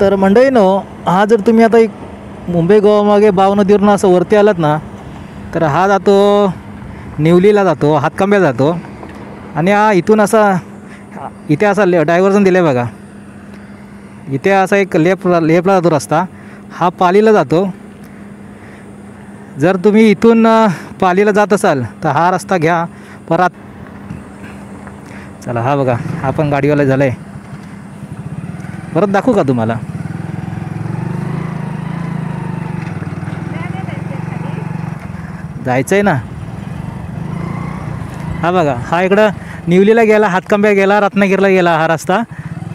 तर मंडळीनो, हा जर तुम्ही आता एक मुंबई गोवा मागे बाव नदीवरून असं वरती आलात ना, तर हा जातो निवलीला, जातो हातकंब्याला जातो. आणि हा इथून असा इथे असा डायव्हर्जन दिलं आहे बघा. इथे असा एक लेफ्टला जातो रस्ता, हा पालीला जातो. जर तुम्ही इथून पालीला जात असाल तर हा रस्ता घ्या. परत चला, हा बघा, हा पण गाडीवाला झाला आहे. परत दाखवू का तुम्हाला? जायचं आहे ना. हा बघा, हा इकडं निवलीला गेला, हातकंब्या गेला, रत्नागिरीला गेला हा रस्ता.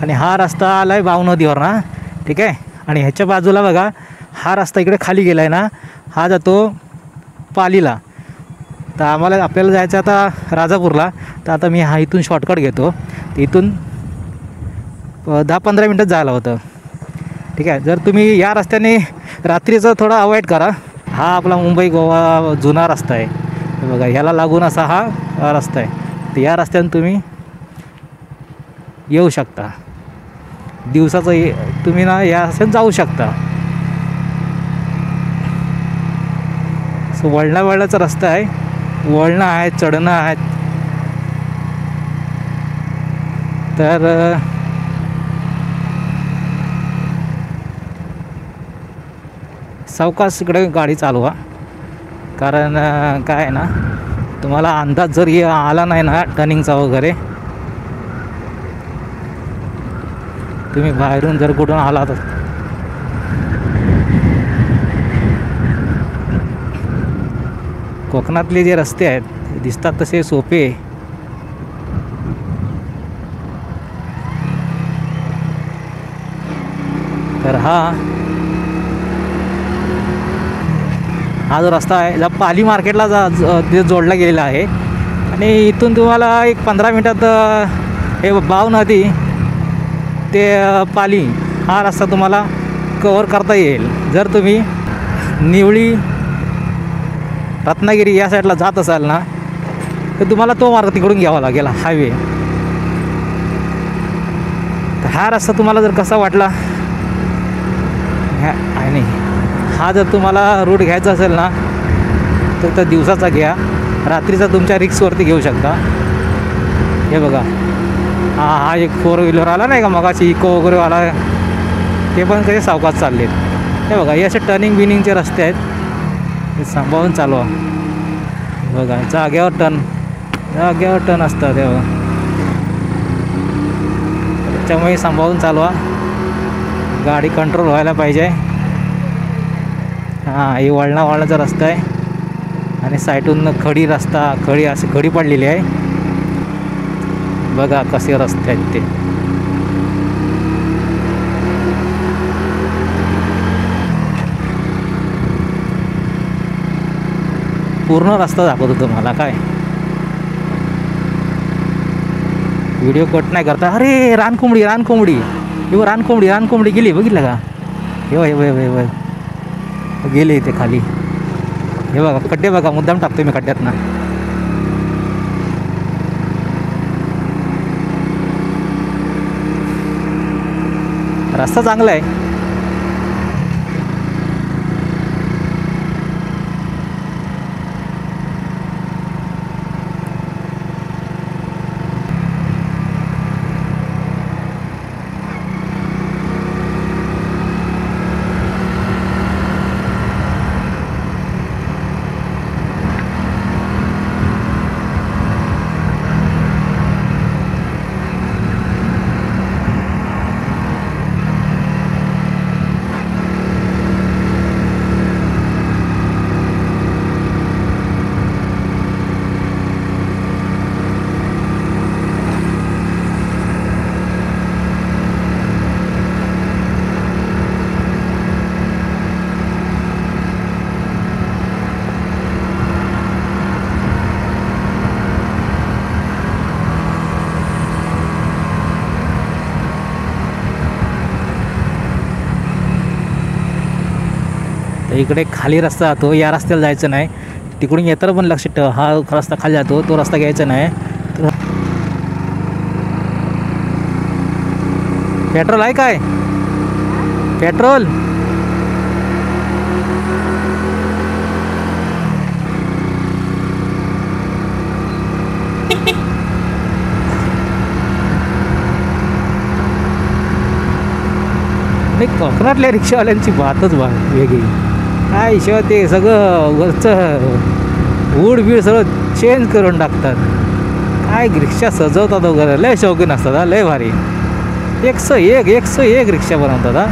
आणि हा रस्ता आला आहे बाव नदीवर ना, ठीक आहे. आणि ह्याच्या बाजूला बघा, हा रस्ता इकडे खाली गेला आहे ना, हा जातो पालीला. तर आपल्याला जायचं आता राजापूरला. तर आता मी हा इथून शॉर्टकट घेतो. इथून 10-15 मिनटात जायला होतं, ठीक आहे. जर तुम्ही या रस्त्याने रात्रीचं थोडा अवॉइड करा. हा आपला मुंबई गोवा जुना रस्ता आहे. बघा, ह्याला लागून असा हा रस्ता आहे. तर या रस्त्याने तुम्ही येऊ शकता. दिवसाचं तुम्ही ना या रस्त्याने जाऊ शकता. सो वळणाचा रस्ता आहे, वळणं आहेत, चढणं आहेत. तर सावकाश इकडे गाडी चालवा. कारण काय आहे ना, तुम्हाला अंदाज जर आला नाही ना टर्निंगचा वगैरे, तुम्ही बाहेरून जर कुठून आला तर कोकणातले जे रस्ते आहेत दिसतात तसे सोपे. तर हा जो रस्ता आहे ज्या पाली मार्केटला जोडला गेलेला आहे. आणि इथून तुम्हाला एक 15 मिनटात हे बाव नदी ते पाली हा रस्ता तुम्हाला कवर करता येईल. जर तुम्ही निवळी रत्नागिरी या साईडला जात असाल ना, तर तुम्हाला तो मार्ग तिकडून घ्यावा लागेल, हायवे. तर हा रस्ता तुम्हाला जर कसा वाटला आणि हा जर तुम्हाला रूट घ्यायचा असेल ना, तर दिवसाचा घ्या. रात्रीचा तुमच्या रिक्सवरती घेऊ शकता. हे बघा, हा एक 4 व्हीलर आला नाही का मगाशी, इको वगैरे आला, ते पण कसे सावकाश चाललेत. हे बघा, हे असे टर्निंग रस्ते आहेत, हे सांभाळून चालवा. बघा, जाग्यावर टर्न असतात तेव्हा, त्याच्यामुळे सांभाळून चालवा. गाडी कंट्रोल व्हायला पाहिजे. हां, हे वळणाचा रस्ता आहे आणि साईडून खडी पडलेली आहे. बघा कसे रस्ते आहेत ते. पूर्ण रस्ता दाखवतो तुम्हाला. काय व्हिडिओ कट नाही करता. अरे रानकोंबडी रानकोंबडी गेली, बघितलं का? हे गेले इथे खाली. हे बघा खड्डे, बघा मुद्दाम टाकतो मी खड्ड्यात ना. रस्ता चांगला आहे. इकडे खाली रस्ता जातो, या रस्त्याला जायचं नाही. तिकडून येताना पण लक्ष ठेवा, हा रस्ता खाली जातो, तो रस्ता घ्यायचा नाही. पेट्रोल आहे काय? पेट्रोल नाही. कोकणातल्या रिक्षावाल्यांची बातच वेगळी. काय हिशोब ते सगळं वरचं वूड बीड सगळं चेंज करून टाकतात. काय रिक्षा सजवतात वगैरे, लय शौकीन असतात. लय भारी. 101 रिक्षा बनवतात.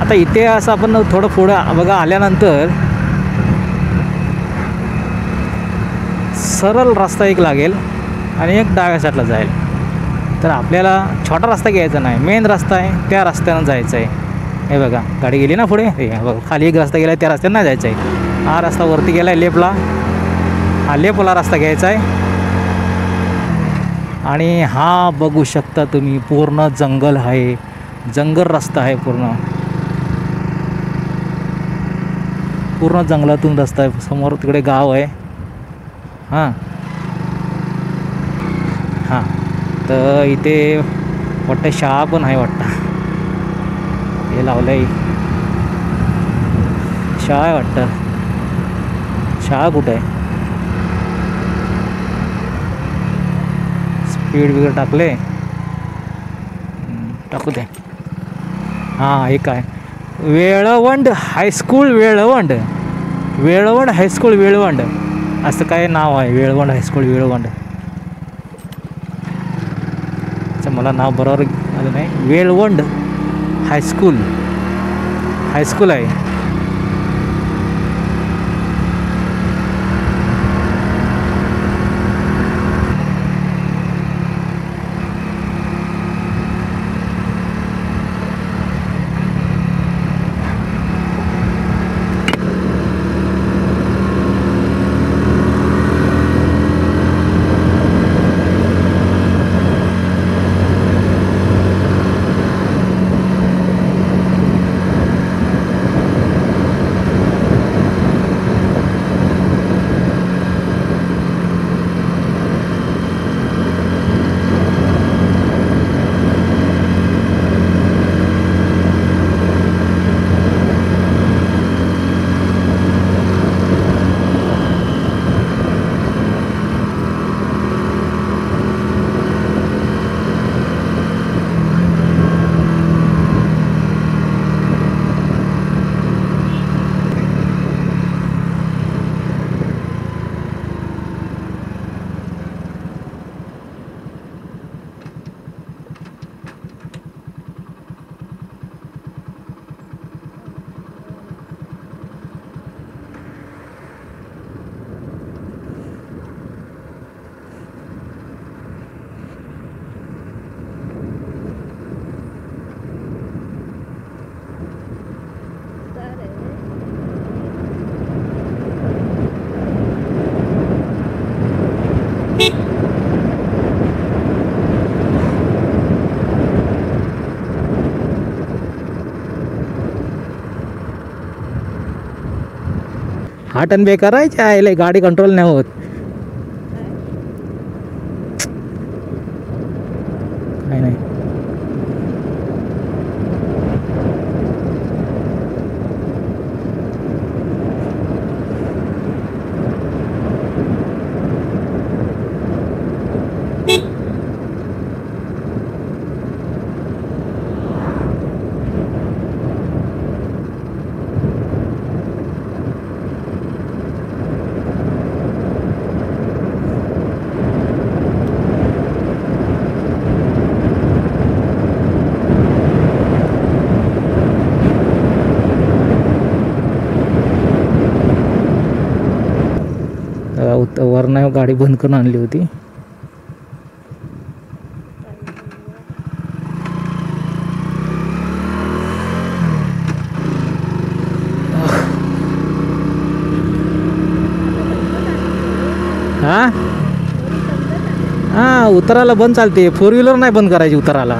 आता इथे असं आपण थोडं पुढं बघा आल्यानंतर सरळ रस्ता एक लागेल आणि एक डाव्या साईडला जाईल. तर आपल्याला छोटा रस्ता घ्यायचा नाही, मेन रस्ता आहे त्या रस्त्यानं जायचं आहे. हे बघा गाडी गेली ना पुढे, हे बघा खाली एक रस्ता गेला आहे त्या रस्त्यानं नाही जायचं आहे. हा रस्ता वरती गेला आहे लेफ्टला, हा लेफ्टला रस्ता घ्यायचा आहे. आणि हा बघू शकता तुम्ही पूर्ण जंगल आहे, जंगल रस्ता आहे. पूर्ण जंगलातून रस्ता आहे. समोर तिकडे गाव आहे. हां हां तर इथे वाटतं शाळा पण आहे वाटतं. हे लावलं आहे शाळा आहे वाटतं. शाळा कुठं आहे? स्पीड वगैरे टाकू दे. हां हे काय वेळवंड हायस्कूल, वेळवंड हायस्कूल वेळवंड असं काय नाव आहे. वेळवंड हायस्कूल वेळवंड. अच्छा मला नाव बरोबर आलं नाही. वेळवंड हायस्कूल आहे. हा टन बेकार आहे. गाडी कंट्रोल नाही होत. काय नाही. वरनं गाडी बंद करून आणली होती. हां उतरायला बंद चालते. 4 व्हीलर नाही बंद करायची उतरायला.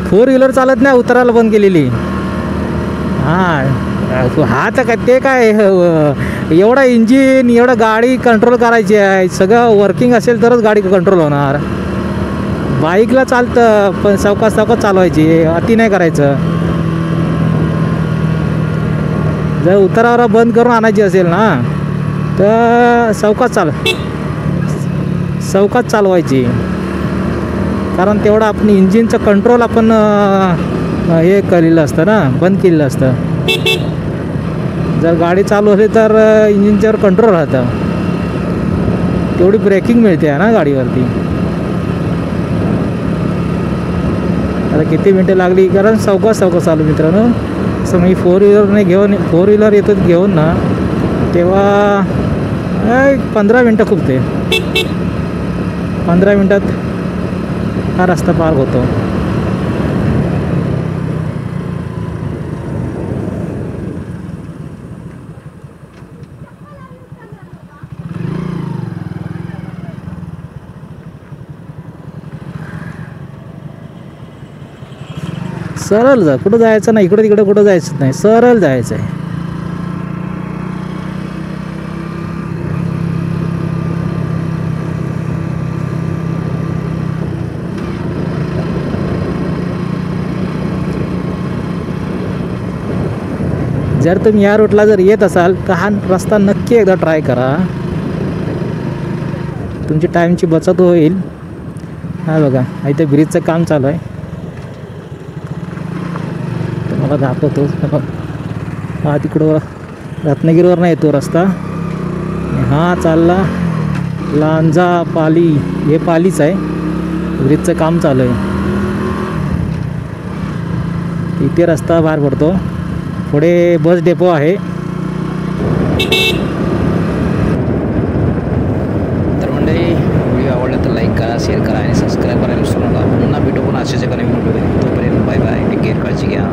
4 व्हीलर चालत नाही, उतरायला बंद केलेली. हां हा तर काय ते काय एवढा इंजिन एवढं गाडी कंट्रोल करायची आहे, सगळं वर्किंग असेल तरच गाडी कंट्रोल होणार. बाईकला चालतं पण सावकाश सावकाश चालवायची, अति नाही करायचं. जर उतारावर बंद करून आणायची असेल ना तर सावकाश चालवायची, कारण तेवढं आपण इंजिनचं कंट्रोल आपण हे केलेलं असतं ना, बंद केलेलं असतं. जर गाडी चालू असली तर इंजिनच्यावर कंट्रोल राहतं, तेवढी ब्रेकिंग मिळते आहे ना गाडीवरती. आता किती मिनटं लागली, कारण सावकाश चालू मित्रांनो. असं मी फोर व्हीलर येतो घेऊन ना, तेव्हा 15 मिनटं खूप ते 15 मिनटात हा रस्ता पार होतो. सरळ जा, कुठं जायचं नाही, इकडं तिकडं कुठं जायचं नाही, सरळ जायचं आहे. जर तुम्ही या रूटला जर येत असाल तर हा रस्ता नक्की एकदा ट्राय करा, तुमची टाईमची बचत होईल. हा बघा, इथे ब्रिजचं काम चालू आहे, मला दाखवतो. हा तिकडं रत्नागिरीवरनं येतो रस्ता, हा चालला लांजा पाली, हे पालीच आहे. ब्रिजचं काम चालू आहे, इथे रस्ता बाहेर पडतो. पुढे बस डेपो आहे. तर मंडळी, व्हिडिओ आवडला तर लाईक करा, शेअर करा आणि सबस्क्राईब करायला विसरू नका. पुन्हा भेटू पण अशाच एका नवीन व्हिडिओ. तोपर्यंत बाय बाय, टेक केअर, काळजी घ्या.